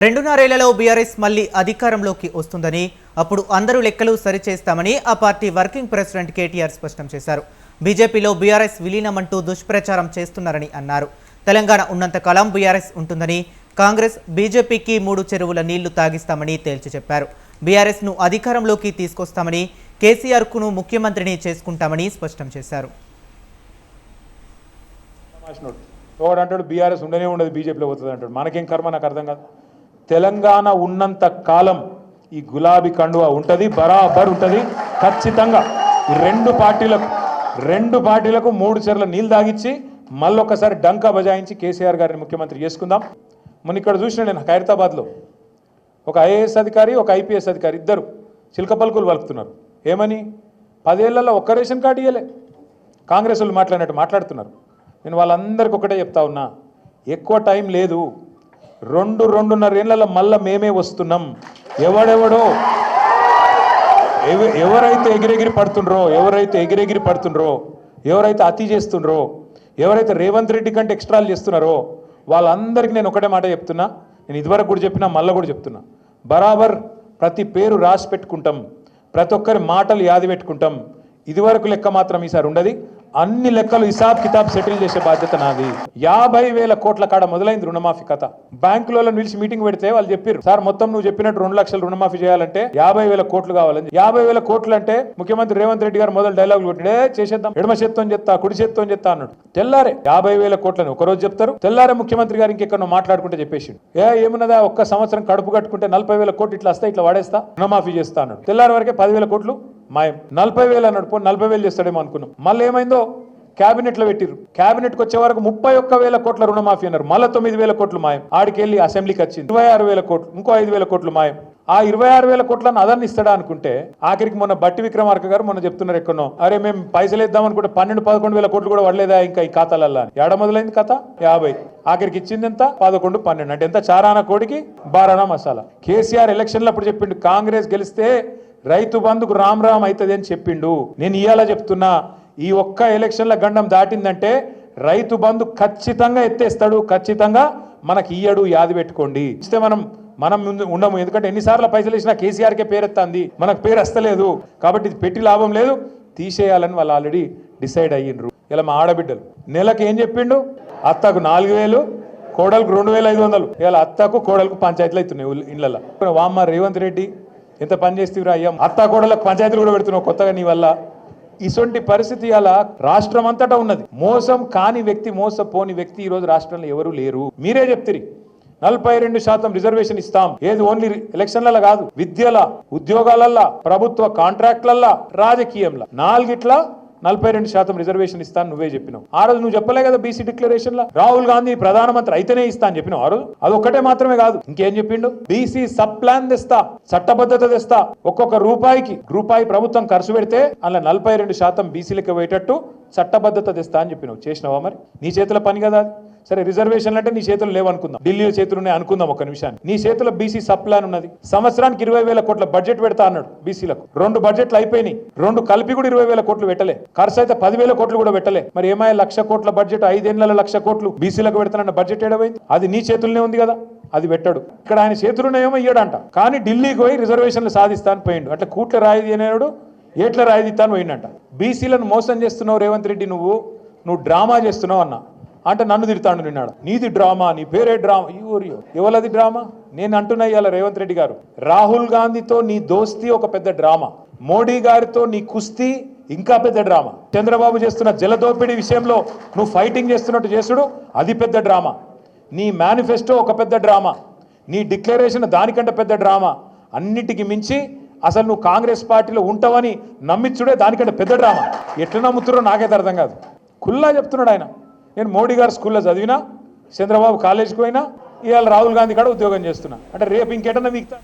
రెండున్నరేళ్లలో BRS మళ్లీ అధికారంలోకి వస్తుందని, అప్పుడు అందరూ లెక్కలు సరిచేస్తామని ఆ పార్టీ వర్కింగ్ ప్రెసిడెంట్ కేటీఆర్ స్పష్టం చేశారు. బీజేపీలో బీఆర్ఎస్ విలీనమంటూ దుష్ప్రచారం చేస్తున్నారని అన్నారు. తెలంగాణ ఉన్నంతకాలం బీఆర్ఎస్ ఉంటుందని, కాంగ్రెస్ బీజేపీకి 3 చెరువుల నీళ్లు తాగిస్తామని తేల్చి చెప్పారు. బీఆర్ఎస్ను అధికారంలోకి తీసుకొస్తామని, కేసీఆర్కును ముఖ్యమంత్రిని చేసుకుంటామని స్పష్టం చేశారు. బీఆర్ఎస్ ఉండనే ఉండదు, బీజేపీలో పోతుంది అంటాడు. మనకేం కర్మ, నాకు అర్థం కాదు. తెలంగాణ ఉన్నంత కాలం ఈ గులాబీ కండువా ఉంటుంది, బరాబర్ ఉంటుంది ఖచ్చితంగా. ఈ రెండు పార్టీలకు 3 చెర్ల నీళ్ళు తాగిచ్చి మళ్ళొక్కసారి డంకా బజాయించి కేసీఆర్ గారిని ముఖ్యమంత్రి చేసుకుందాం. మొన్న ఇక్కడ చూసిన నేను ఖైరతాబాద్లో ఒక ఐఏఎస్ అధికారి, ఒక ఐపీఎస్ అధికారి ఇద్దరు చిలక పలుకులు వలుకుతున్నారు. ఏమని? 10 ఏళ్లలో ఒక్క రేషన్ కార్డు ఇవ్వలే. కాంగ్రెస్ వాళ్ళు మాట్లాడినట్టు మాట్లాడుతున్నారు. నేను వాళ్ళందరికీ ఒకటే చెప్తా ఉన్నా, ఎక్కువ టైం లేదు. 2-2.5 ఏళ్లలో మళ్ళీ మేమే వస్తున్నాం. ఎవరైతే ఎగిరెగిరి పడుతుండ్రో, ఎవరైతే అతి చేస్తుండ్రో, ఎవరైతే రేవంత్ రెడ్డి కంటే ఎక్స్ట్రాలు చేస్తున్నారో వాళ్ళందరికీ నేను ఒకటే మాట చెప్తున్నా. నేను ఇదివరకు కూడా చెప్పినా, మళ్ళీ కూడా చెప్తున్నా. బరాబర్ ప్రతి పేరు రాసి పెట్టుకుంటాం, ప్రతి ఒక్కరి మాటలు యాది పెట్టుకుంటాం. ఇదివరకు లెక్క మాత్రం ఈసారి ఉండదు. అన్ని లెక్కలు హిసాబ్ కితాబ్ సెటిల్ చేసే బాధ్యత నాది. 50,000 కోట్ల కాడ మొదలైంది రుణమాఫీ కథ. బ్యాంకులలో నిలిచి మీటింగ్ పెడితే వాళ్ళు చెప్పారు, సార్ మొత్తం నువ్వు చెప్పినట్టు 2 లక్షలు రుణమాఫీ చేయాలంటే 50,000 కోట్లు కావాలని. 50,000 కోట్లు అంటే ముఖ్యమంత్రి రేవంత్ రెడ్డి గారు మొదలు డైలాగులు కొట్టిడే, చేసేద్దాం, ఎడమ చేత్తో చెప్తా, కుడి చేత్తో చెప్తా అన్నాడు. తెల్లారే 50,000 కోట్లని ఒకరోజు చెప్తారు, తెల్లారే ముఖ్యమంత్రి గారు ఇంకెక్కడో మాట్లాడుకుంటే చెప్పేసి ఏమున్నదా, ఒక్క సంవత్సరం కడుపు కట్టుకుంటే 40,000 కోట్లు ఇట్లా వస్తాయి, ఇట్లా వాడేస్తా, రుణమాఫీ చేస్తా అన్నాడు. తెల్లారి వరకే 10,000 కోట్లు మాయం. 40,000 అన్నాడు. 40,000 చేస్తాడేమో అనుకున్నాం. మళ్ళీ ఏమైందో, క్యాబినెట్లో పెట్టిరు. క్యాబినెట్కి వచ్చే వరకు 31,000 కోట్ల రుణమాఫీ అన్నారు. మళ్ళీ 9,000 కోట్లు మాయం. ఆడికి వెళ్ళి అసెంబ్లీకి వచ్చింది 26,000 కోట్లు, ఇంకో 5,000 కోట్లు మాయం. ఆ 26,000 కోట్లను అదన్ని ఇస్తాడా అనుకుంటే ఆఖరికి మొన్న బట్టి విక్రమార్క గారు మొన్న చెప్తున్నారు ఎక్కడో, అరే మేము పైసలు ఇద్దాం అనుకుంటే 12-11,000 కోట్లు కూడా పడలేదా ఇంకా ఈ ఖాతాలల్లా. ఏడ మొదలైంది కథ? 50. ఆఖరికి ఇచ్చింది ఎంత? 11-12. అంటే ఎంత? చారానా కోడికి బారానా మసాలా. కేసీఆర్ ఎలక్షన్లో అప్పుడు చెప్పిండు, కాంగ్రెస్ గెలిస్తే రైతు బంధుకు రామ్ రామ్ అవుతుంది అని చెప్పిండు. నేను ఇవాళ చెప్తున్నా, ఈ ఒక్క ఎలక్షన్ల గండం దాటిందంటే రైతు బంధు ఖచ్చితంగా ఎత్తేస్తాడు, ఖచ్చితంగా మనకి ఇయ్యడు, యాది పెట్టుకోండి. ఇస్తే మనం ఉండము. ఎందుకంటే ఎన్నిసార్లు పైసలు ఇచ్చినా కేసీఆర్కే పేరెత్తాంది, మనకు పేరు వస్తలేదు. కాబట్టి ఇది పెట్టి లాభం లేదు, తీసేయాలని వాళ్ళు ఆల్రెడీ డిసైడ్ అయ్యిండ్రు. ఇలా మా ఆడబిడ్డలు నెలకు ఏం చెప్పిండు, అత్తకు 4,000, కోడలకు 2,500. ఇలా అత్తకు కోడలకు పంచాయతీలు అవుతున్నాయి ఇళ్ళల్లో. వామ్మ రేవంత్ రెడ్డి ఎంత పని చేస్తేవిరా అయ్యా, అత్తా కోడలకు పంచాయతీలు కూడా పెడుతున్నావు కొత్తగా నీ వల్ల. ఇటువంటి పరిస్థితి అలా రాష్ట్రం అంతటా ఉన్నది. మోసం కాని వ్యక్తి, మోసపోని వ్యక్తి ఈరోజు రాష్ట్రంలో ఎవరు లేరు. మీరే చెప్తిరి 42% రిజర్వేషన్ ఇస్తాం. ఏది ఓన్లీ ఎలక్షన్లలో కాదు, విద్యల, ఉద్యోగాలల్లా, ప్రభుత్వ కాంట్రాక్ట్లల్లా, రాజకీయంలో 4 42% రిజర్వేషన్ ఇస్తాను నువ్వే చెప్పినావు. ఆ రోజు నువ్వు చెప్పలే కదా బీసీ డిక్లరేషన్ లో, రాహుల్ గాంధీ ప్రధానమంత్రి అయితేనే ఇస్తా అని చెప్పినావు. ఆ రోజు అదొక్కటే మాత్రమే కాదు, ఇంకేం చెప్పిండు, బీసీ సబ్ ప్లాన్ తెస్తా, చట్టబద్ధత తెస్తా, ఒక్కొక్క రూపాయి ప్రభుత్వం ఖర్చు పెడితే అలా 42% బీసీలకు పోయేటట్టు చట్టబద్ధత తెస్తా అని చెప్పినావు. చేసినావా? మరి నీ చేతుల పని కదా అది. సరే, రిజర్వేషన్లు అంటే నీ చేతులు లేవనుకుందాం, ఢిల్లీలో చేతులు ఉన్నాయి అనుకుందాం ఒక్క నిమిషాన్ని. నీ చేతిలో బీసీ సబ్ ప్లాన్ ఉన్నది. సంవత్సరానికి 20,000 కోట్ల బడ్జెట్ పెడతా అన్నాడు బీసీలకు. 2 బడ్జెట్లు అయిపోయినాయి, 2 కలిపి కూడా 20,000 కోట్లు పెట్టలే. ఖర్చు అయితే 10,000 కోట్లు కూడా పెట్టలే. మరి ఏమైనా 1,00,000 కోట్ల బడ్జెట్, 5 ఏళ్ల 1,00,000 కోట్లు బీసీలకు పెడతానన్న బడ్జెట్ ఏడవైంది? అది నీ చేతుల్లోనే ఉంది కదా, అది పెట్టాడు. ఇక్కడ ఆయన చేతులున్నాయేమో ఇయ్యడంట, కానీ ఢిల్లీకి పోయి రిజర్వేషన్లు సాధిస్తాను పోయిండు. అట్లా కూట్ల రాయిది అనేవాడు ఏట్ల రాయిదిస్తాను పోయిండంట. బీసీలను మోసం చేస్తున్నావు రేవంత్ రెడ్డి, నువ్వు డ్రామా చేస్తున్నావు అన్న అంటే నన్ను తిడతాడు. నిన్నాడు నీది డ్రామా, నీ పేరే డ్రామా. ఎవరది డ్రామా? నేను అంటున్నా ఇవాళ రేవంత్ రెడ్డి గారు, రాహుల్ గాంధీతో నీ దోస్తీ ఒక పెద్ద డ్రామా, మోడీ గారితో నీ కుస్తీ ఇంకా పెద్ద డ్రామా, చంద్రబాబు చేస్తున్న జలదోపిడీ విషయంలో నువ్వు ఫైటింగ్ చేస్తున్నట్టు చేసుడు అది పెద్ద డ్రామా, నీ మేనిఫెస్టో ఒక పెద్ద డ్రామా, నీ డిక్లరేషన్ దానికంటే పెద్ద డ్రామా. అన్నిటికీ మించి అసలు నువ్వు కాంగ్రెస్ పార్టీలో ఉంటావని నమ్మించుడే దానికంటే పెద్ద డ్రామా. ఎట్లా నమ్ముతురో నాకైతే అర్థం కాదు. ఖుల్లా చెప్తున్నాడు ఆయన, నేను మోడీ గారు స్కూల్లో చదివినా, చంద్రబాబు కాలేజీకి పోయినా, ఇవాళ రాహుల్ గాంధీ కాడ ఉద్యోగం చేస్తున్నా. అంటే రేపు ఇంకెటన్నా మిగతా